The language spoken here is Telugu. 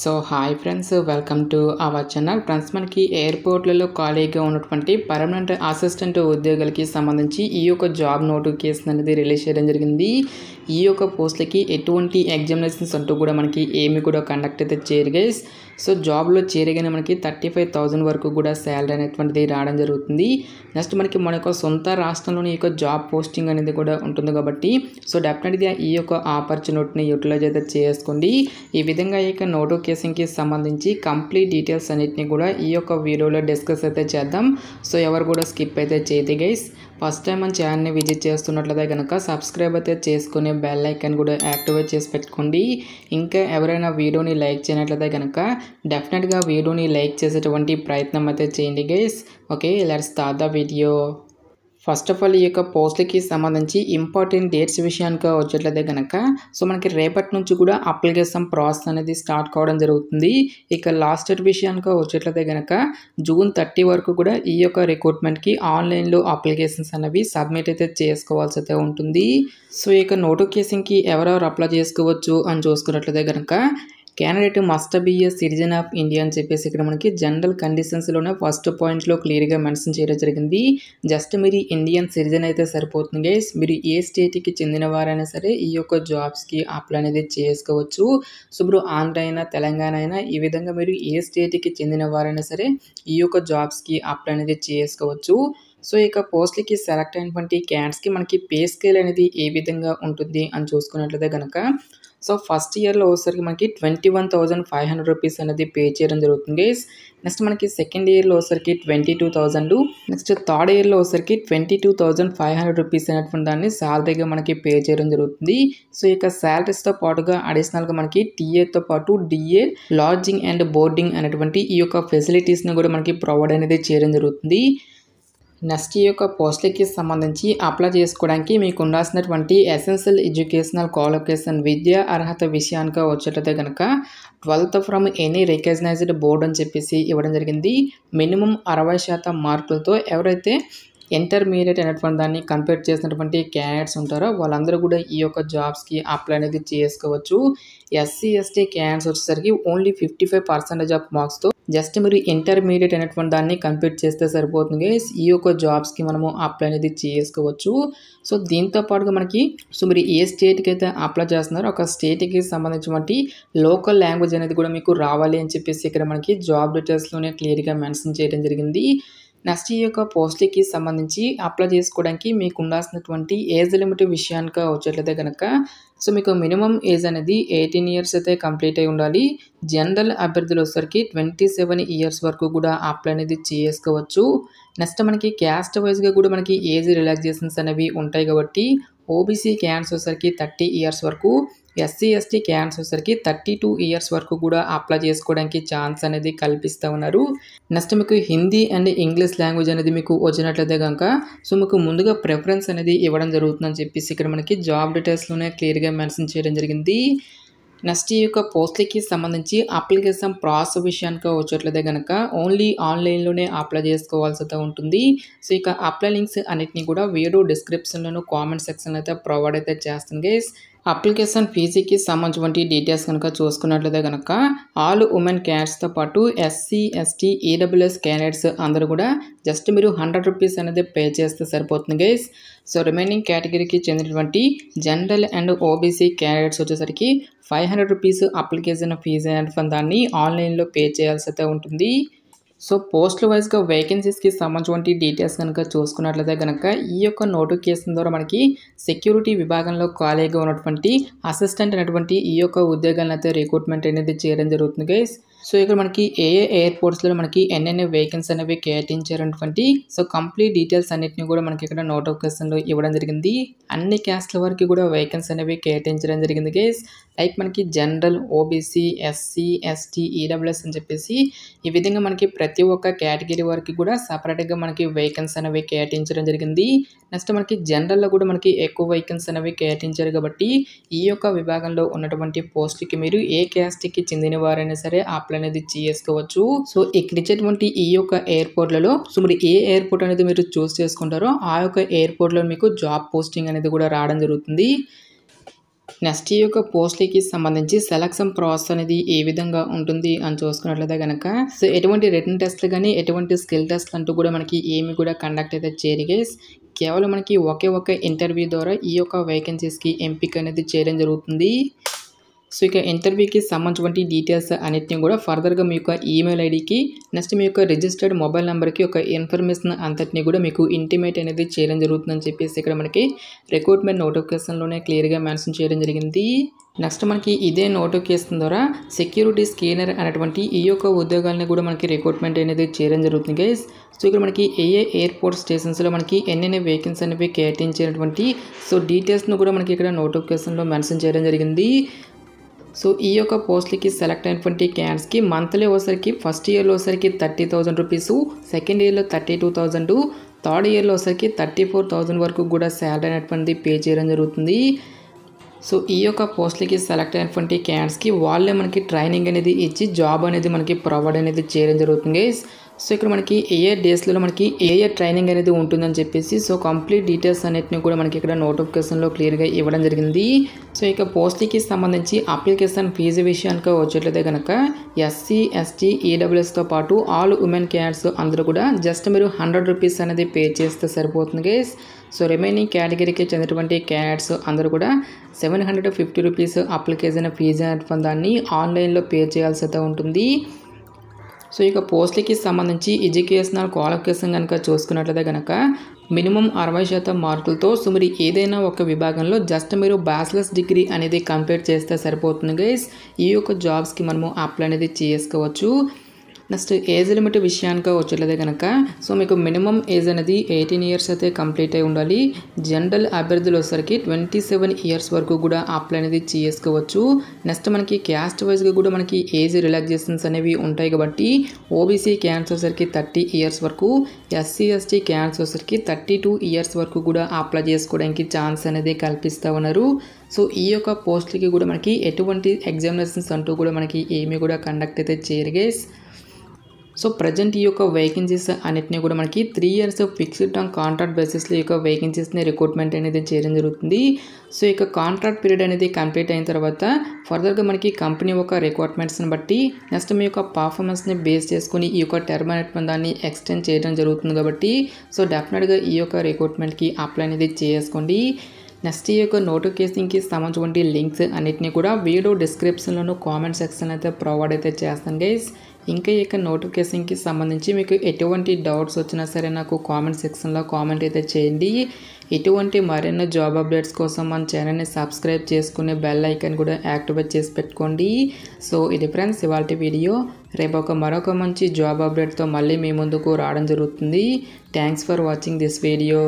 So hi friends, welcome to our channel. Friends, మనకి ఎయిర్పోర్ట్లలో ఖాళీగా ఉన్నటువంటి పర్మనెంట్ అసిస్టెంట్ ఉద్యోగులకి సంబంధించి ఈ యొక్క జాబ్ నోటిఫికేషన్ అనేది రిలీజ్ చేయడం జరిగింది. ఈ యొక్క పోస్ట్లకి ఎటువంటి ఎగ్జామినేషన్స్ అంటూ కూడా మనకి ఏమి కూడా కండక్ట్ అయితే చేయరు గైస్. సో జాబ్లో చేరగానే మనకి 35,000 వరకు కూడా శాలరీ అనేటువంటిది రావడం జరుగుతుంది. నెక్స్ట్ మనకి మన యొక్క సొంత రాష్ట్రంలోని ఈ యొక్క జాబ్ పోస్టింగ్ అనేది కూడా ఉంటుంది కాబట్టి సో డెఫినెట్గా ఈ యొక్క ఆపర్చునిటీని యూటిలైజ్ అయితే చేసుకోండి. ఈ విధంగా ఈ యొక్క నోటిఫికేషన్కి సంబంధించి కంప్లీట్ డీటెయిల్స్ అన్నిటిని కూడా ఈ యొక్క వీడియోలో డిస్కస్ అయితే చేద్దాం. సో ఎవరు కూడా స్కిప్ అయితే చేయదు గైస్. ఫస్ట్ టైం మన ఛానల్ని విజిట్ చేస్తున్నట్లయితే కనుక సబ్స్క్రైబ్ అయితే చేసుకుని బెల్ ఐకాన్ కూడా యాక్టివేట్ చేసి పెట్టుకోండి. ఇంకా ఎవరైనా వీడియోని లైక్ చేయనట్లయితే కనుక డెఫినెట్గా వీడియోని లైక్ చేసేటువంటి ప్రయత్నం అయితే చేయండి guys. Okay, let's start the video. First of all ఈ యొక్క పోస్ట్లకి సంబంధించి ఇంపార్టెంట్ డేట్స్ విషయానికి వచ్చేట్లయితే కనుక సో మనకి రేపటి నుంచి కూడా అప్లికేషన్ ప్రాసెస్ అనేది స్టార్ట్ కావడం జరుగుతుంది. ఇక లాస్ట్ డేట్ విషయానికి వచ్చేట్లయితే కనుక June 30 వరకు కూడా ఈ యొక్క రిక్రూట్మెంట్కి ఆన్లైన్లో అప్లికేషన్స్ అనేవి సబ్మిట్ అయితే చేసుకోవాల్సి అయితే ఉంటుంది. సో ఈ యొక్క నోటిఫికేషన్కి ఎవరెవరు అప్లై చేసుకోవచ్చు అని చూసుకున్నట్లయితే కనుక candidate must be A citizen of India అని చెప్పేసి ఇక్కడ మనకి జనరల్ కండిషన్స్లోనే ఫస్ట్ పాయింట్లో క్లియర్గా మెన్షన్ చేయడం జరిగింది. జస్ట్ మీరు ఇండియన్ సిటిజన్ అయితే సరిపోతుంది గైస్. మీరు ఏ స్టేట్కి చెందిన వారైనా సరే ఈ యొక్క జాబ్స్కి అప్లై అనేది చేసుకోవచ్చు. సో మీరు ఆంధ్ర అయినా తెలంగాణ అయినా ఈ విధంగా మీరు ఏ స్టేట్కి చెందిన వారైనా సరే ఈ యొక్క జాబ్స్కి అప్లై అనేది చేసుకోవచ్చు. సో ఇక పోస్ట్లకి సెలెక్ట్ అయినటువంటి క్యాండిడేట్స్కి మనకి పే స్కేల్ అనేది ఏ విధంగా ఉంటుంది అని చూసుకున్నట్లయితే కనుక సో ఫస్ట్ ఇయర్లో వచ్చేసరికి మనకి 21,500 రూపీస్ అనేది పే చేయడం జరుగుతుంది గైస్. నెక్స్ట్ మనకి సెకండ్ ఇయర్లో వచ్చేసరికి 22,000, నెక్స్ట్ థర్డ్ ఇయర్లో వచ్చేసరికి 22,500 రూపీస్ అనేటువంటి దాన్ని శాలరీగా మనకి పే చేయడం జరుగుతుంది. సో ఇక శాలరీస్తో పాటుగా అడిషనల్గా మనకి టీఏతో పాటు డిఏ, లాడ్జింగ్ అండ్ బోర్డింగ్ అనేటువంటి ఈ యొక్క ఫెసిలిటీస్ని కూడా మనకి ప్రొవైడ్ అనేది చేయడం జరుగుతుంది. నెక్స్ట్ ఈ యొక్క పోస్ట్లకి సంబంధించి అప్లై చేసుకోవడానికి మీకు ఉండాల్సినటువంటి ఎసెన్షియల్ ఎడ్యుకేషనల్ క్వాలిఫికేషన్ విద్యా అర్హత విషయానికి వచ్చేటైతే కనుక 12th from any recognised board అని చెప్పేసి ఇవ్వడం జరిగింది. మినిమం 60% మార్కులతో ఎవరైతే ఇంటర్మీడియట్ అనేటువంటి దాన్ని కంప్లీట్ చేసినటువంటి క్యాండిడేట్స్ ఉంటారో వాళ్ళందరూ కూడా ఈ యొక్క జాబ్స్కి అప్లై అనేది చేసుకోవచ్చు. ఎస్సీ ఎస్టీ క్యాండిడేట్స్ వచ్చేసరికి ఓన్లీ 55% ఆఫ్ మార్క్స్తో జస్ట్ మీరు ఇంటర్మీడియట్ అనేటువంటి దాన్ని కంప్లీట్ చేస్తే సరిపోతుంది గైస్. ఈ యొక్క జాబ్స్కి మనము అప్లై అనేది చేసుకోవచ్చు. సో దీంతో పాటుగా మనకి సో మీరు ఏ స్టేట్కి అయితే అప్లై చేస్తున్నారో ఒక స్టేట్కి సంబంధించినటువంటి లోకల్ లాంగ్వేజ్ అనేది కూడా మీకు రావాలి అని చెప్పేసి ఇక్కడ మనకి జాబ్ డీటెయిల్స్లోనే క్లియర్గా మెన్షన్ చేయడం జరిగింది. నెక్స్ట్ ఈ యొక్క పోస్ట్లకి సంబంధించి అప్లై చేసుకోవడానికి మీకు ఉండాల్సినటువంటి ఏజ్ లిమిట్ విషయానికి వచ్చేట్లయితే కనుక సో మీకు మినిమం ఏజ్ అనేది 18 ఇయర్స్ అయితే కంప్లీట్ అయి ఉండాలి. జనరల్ అభ్యర్థులు వచ్చేసరికి 27 ఇయర్స్ వరకు కూడా అప్లై అనేది చేసుకోవచ్చు. నెక్స్ట్ మనకి క్యాస్ట్ వైజ్గా కూడా మనకి ఏజ్ రిలాక్సేషన్స్ అనేవి ఉంటాయి కాబట్టి ఓబీసీ క్యాండిడేట్స్ వచ్చేసరికి 30 ఇయర్స్ వరకు, ఎస్సీ ఎస్టీ క్యాండిడేట్స్ వచ్చేసరికి 32 ఇయర్స్ వరకు కూడా అప్లై చేసుకోవడానికి ఛాన్స్ అనేది కల్పిస్తూ ఉన్నారు. నెక్స్ట్ మీకు హిందీ అండ్ ఇంగ్లీష్ లాంగ్వేజ్ అనేది మీకు వచ్చినట్లయితే కనుక సో మీకు ముందుగా ప్రిఫరెన్స్ అనేది ఇవ్వడం జరుగుతుందని చెప్పేసి ఇక్కడ మనకి జాబ్ డీటెయిల్స్లోనే క్లియర్గా మెన్షన్ చేయడం జరిగింది. నెక్స్ట్ ఈ యొక్క పోస్ట్లకి సంబంధించి అప్లికేషన్ ప్రాసెస్ విషయానికి వచ్చేట్లయితే కనుక ఓన్లీ ఆన్లైన్లోనే అప్లై చేసుకోవాల్సి అయితే ఉంటుంది. సో ఇక అప్లై లింక్స్ అన్నిటిని కూడా వీడియో డిస్క్రిప్షన్లోను కామెంట్ సెక్షన్ అయితే ప్రొవైడ్ అయితే చేస్తాను గైస్. అప్లికేషన్ ఫీజుకి సంబంధించిన డీటెయిల్స్ కనుక చూసుకున్నట్లయితే కనుక ఆల్ ఉమెన్ క్యాండిడేట్స్తో పాటు ఎస్సీ ఎస్టీ ఈడబ్ల్యూఎస్ క్యాండిడేట్స్ అందరూ కూడా జస్ట్ మీరు 100 రూపీస్ అనేది పే చేస్తే సరిపోతుంది గైస్. సో రిమైనింగ్ కేటగిరీకి చెందినటువంటి జనరల్ అండ్ ఓబీసీ క్యాండిడేట్స్ వచ్చేసరికి 500 రూపీస్ అప్లికేషన్ ఫీజు అనేటువంటి దాన్ని ఆన్లైన్లో పే చేయాల్సి అయితే ఉంటుంది. సో పోస్ట్ వైజ్గా వేకెన్సీస్కి సంబంధించిన డీటెయిల్స్ కనుక చూసుకున్నట్లయితే కనుక ఈ యొక్క నోటిఫికేషన్ ద్వారా మనకి సెక్యూరిటీ విభాగంలో ఖాళీగా ఉన్నటువంటి అసిస్టెంట్ అనేటువంటి ఈ యొక్క ఉద్యోగాలను అయితే రిక్రూట్మెంట్ అనేది చేయడం జరుగుతుంది గైస్. సో ఇక్కడ మనకి ఏ ఎయిర్పోర్ట్స్లో మనకి ఎన్నెన్ని వేకెన్సీ అనేవి కేటాయించారనేటువంటి సో కంప్లీట్ డీటెయిల్స్ అన్నిటిని కూడా మనకి ఇక్కడ నోటిఫికేషన్లో ఇవ్వడం జరిగింది. అన్ని క్యాస్ట్ల వరకు కూడా వేకెన్సీ అనేవి కేటాయించడం జరిగింది గైస్. లైక్ మనకి general, OBC, SC ST EWS అని చెప్పేసి ఈ విధంగా మనకి ప్రతి ఒక్క కేటగిరీ వరకు కూడా సపరేట్గా మనకి వేకెన్సీ అనేవి కేటాయించడం జరిగింది. నెక్స్ట్ మనకి జనరల్లో కూడా మనకి ఎక్కువ వేకెన్సీ అనేవి కేటాయించారు కాబట్టి ఈ యొక్క విభాగంలో ఉన్నటువంటి పోస్ట్కి మీరు ఏ క్యాస్ట్కి చెందిన వారైనా సరే అప్లై అనేది చేసుకోవచ్చు. సో ఇక్కడ ఇచ్చేటువంటి ఈ యొక్క ఎయిర్పోర్ట్లలో సో మీరు ఏ ఎయిర్పోర్ట్ అనేది మీరు చూస్ చేసుకుంటారో ఆ యొక్క ఎయిర్పోర్ట్లో మీకు జాబ్ పోస్టింగ్ అనేది కూడా రావడం జరుగుతుంది. నెక్స్ట్ ఈ యొక్క పోస్ట్‌లకి సంబంధించి సెలక్షన్ ప్రాసెస్ అనేది ఏ విధంగా ఉంటుంది అని చూసుకున్నట్లయితే గనక సో ఎటువంటి రిటన్ టెస్ట్‌లు గాని, ఎటువంటి స్కిల్ టెస్ట్‌లు అంటూ కూడా మనకి ఏమి కూడా కండక్ట్ అయితే చేయరు గైస్. కేవలం మనకి ఒకే ఒక ఇంటర్వ్యూ ద్వారా ఈ యొక్క వేకెన్సీస్‌కి ఎంపిక అనేది చేయడం జరుగుతుంది. సో ఇక ఇంటర్వ్యూకి సంబంధించిన డీటెయిల్స్ అన్నిటిని కూడా ఫర్దర్‌గా మీ యొక్క ఈమెయిల్ ఐడీకి నెక్స్ట్ మీ యొక్క రిజిస్టర్డ్ మొబైల్ నెంబర్‌కి ఒక ఇన్ఫర్మేషన్ అంతటిని కూడా మీకు ఇంటిమేట్ అనేది చేయడం జరుగుతుందని చెప్పేసి ఇక్కడ మనకి రిక్రూట్మెంట్ నోటిఫికేషన్‌లోనే క్లియర్‌గా మెన్షన్ చేయడం జరిగింది. నెక్స్ట్ మనకి ఇదే నోటిఫికేషన్ ద్వారా సెక్యూరిటీ స్కానర్ అనేటువంటి ఈ యొక్క ఉద్యోగాలను కూడా మనకి రిక్రూట్మెంట్ అనేది చేయడం జరుగుతుంది గైస్. సో ఇక్కడ మనకి ఎయిర్పోర్ట్ స్టేషన్స్‌లో మనకి ఎన్నెన్ని వేకెన్సీ అనేవి కేటాయించినటువంటి సో డీటెయిల్స్‌ను కూడా మనకి ఇక్కడ నోటిఫికేషన్‌లో మెన్షన్ చేయడం జరిగింది. సో ఈ యొక్క పోస్ట్‌లకి సెలెక్ట్ అయినటువంటి క్యాండిడేట్స్‌కి మంత్లీ వచ్చేసరికి ఫస్ట్ ఇయర్‌లో వచ్చేసరికి 30,000 రూపీస్, సెకండ్ ఇయర్‌లో 32,000, థర్డ్ ఇయర్‌లో వచ్చేసరికి 34,000 వరకు కూడా సాలరీ అనేటువంటిది పే చేయడం జరుగుతుంది. సో ఈ యొక్క పోస్ట్‌లకి సెలెక్ట్ అయినటువంటి క్యాండిడేట్స్‌కి వాళ్ళే మనకి ట్రైనింగ్ అనేది ఇచ్చి జాబ్ అనేది మనకి ప్రొవైడ్ అనేది చేయడం జరుగుతుంది గైస్. సో ఇక్కడ మనకి ఏ డేస్‌లో మనకి ఏ ట్రైనింగ్ అనేది ఉంటుందని చెప్పేసి సో కంప్లీట్ డీటెయిల్స్ అన్నిటిని కూడా మనకి ఇక్కడ నోటిఫికేషన్‌లో క్లియర్‌గా ఇవ్వడం జరిగింది. సో ఇక పోస్ట్‌లకి సంబంధించి అప్లికేషన్ ఫీజు విషయానికి వచ్చేట్లయితే కనుక ఎస్సీ, ఎస్టీ, ఈడబ్ల్యూఎస్‌తో పాటు ఆల్ ఉమెన్ క్యాండిడేట్స్ అందరూ కూడా జస్ట్ మీరు 100 రూపీస్ అనేది పే చేస్తే సరిపోతుంది గైస్. సో రిమైనింగ్ కేటగిరీకి చెందినటువంటి క్యాండిడేట్స్ అందరూ కూడా 750 రూపీస్ అప్లికేషన్ ఫీజు అనేటువంటి దాన్ని ఆన్లైన్‌లో పే చేయాల్సి అయితే ఉంటుంది. సో ఇక పోస్ట్‌లకి సంబంధించి ఎడ్యుకేషనల్ క్వాలిఫికేషన్ కనుక చూసుకున్నట్లయితే కనుక మినిమం 60% మార్కులతో సో మీరు ఏదైనా ఒక విభాగంలో జస్ట్ మీరు బ్యాచిలర్స్ డిగ్రీ అనేది కంప్లీట్ చేస్తే సరిపోతుంది గైస్. ఈ యొక్క జాబ్స్‌కి మనము అప్లై అనేది చేసుకోవచ్చు. నెక్స్ట్ ఏజ్ లిమిట్ విషయానికి వచ్చేట్లయితే కనుక సో మీకు మినిమం ఏజ్ అనేది 18 ఇయర్స్ అయితే కంప్లీట్ అయి ఉండాలి. జనరల్ అభ్యర్థులు వచ్చేసరికి 27 ఇయర్స్ వరకు కూడా అప్లై అనేది చేసుకోవచ్చు. నెక్స్ట్ మనకి క్యాస్ట్ వైజ్గా కూడా మనకి ఏజ్ రిలాక్సేషన్స్ అనేవి ఉంటాయి కాబట్టి ఓబీసీ క్యాండిడేట్స్ వచ్చేసరికి 30 ఇయర్స్ వరకు, ఎస్సీ, ఎస్టీ క్యాండిడేట్స్ వచ్చేసరికి 32 ఇయర్స్ వరకు కూడా అప్లై చేసుకోవడానికి ఛాన్స్ అనేది కల్పిస్తూ ఉన్నారు. సో ఈ యొక్క పోస్ట్‌లకి కూడా మనకి ఎటువంటి ఎగ్జామినేషన్స్ అంటూ కూడా మనకి ఏమీ కూడా కండక్ట్ అయితే చేయరు గైస్. సో ప్రజెంట్ ఈ యొక్క వేకెన్సీస్ అన్నిటిని కూడా మనకి 3 ఇయర్స్ ఫిక్స్డ్ టర్మ్ కాంట్రాక్ట్ బేసిస్లో ఈ యొక్క వేకెన్సీస్ని రిక్రూట్మెంట్ అనేది చేయడం జరుగుతుంది. సో ఇక కాంట్రాక్ట్ పీరియడ్ అనేది కంప్లీట్ అయిన తర్వాత ఫర్దర్గా మనకి కంపెనీ యొక్క రిక్వైర్మెంట్స్ని బట్టి నెక్స్ట్ మీ యొక్క పర్ఫార్మెన్స్ని బేస్ చేసుకుని ఈ యొక్క టర్మ్ అనేటువంటి దాన్ని ఎక్స్టెండ్ చేయడం జరుగుతుంది కాబట్టి సో డెఫినెట్గా ఈ యొక్క రిక్రూట్మెంట్కి అప్లై అనేది చేసుకోండి. నెక్స్ట్ ఈ యొక్క నోటిఫికేషన్కి సంబంధించిన లింక్స్ అన్నిటిని కూడా వీడియో డిస్క్రిప్షన్లోను కామెంట్ సెక్షన్ అయితే ప్రొవైడ్ అయితే చేస్తాను గైస్. ఇంకా ఈ యొక్క నోటిఫికేషన్కి సంబంధించి మీకు ఎటువంటి డౌట్స్ వచ్చినా సరే నాకు కామెంట్ సెక్షన్లో కామెంట్ అయితే చేయండి. ఇటువంటి మరిన్ని జాబ్ అప్డేట్స్ కోసం మన ఛానల్ని సబ్స్క్రైబ్ చేసుకుని బెల్ ఐకాన్ కూడా యాక్టివేట్ చేసి పెట్టుకోండి. సో ఇది ఫ్రెండ్స్ ఇవాల్టి వీడియో. రేపు మరొక మంచి జాబ్ అప్డేట్తో మళ్ళీ మీ ముందుకు రావడం జరుగుతుంది. Thanks for watching this video.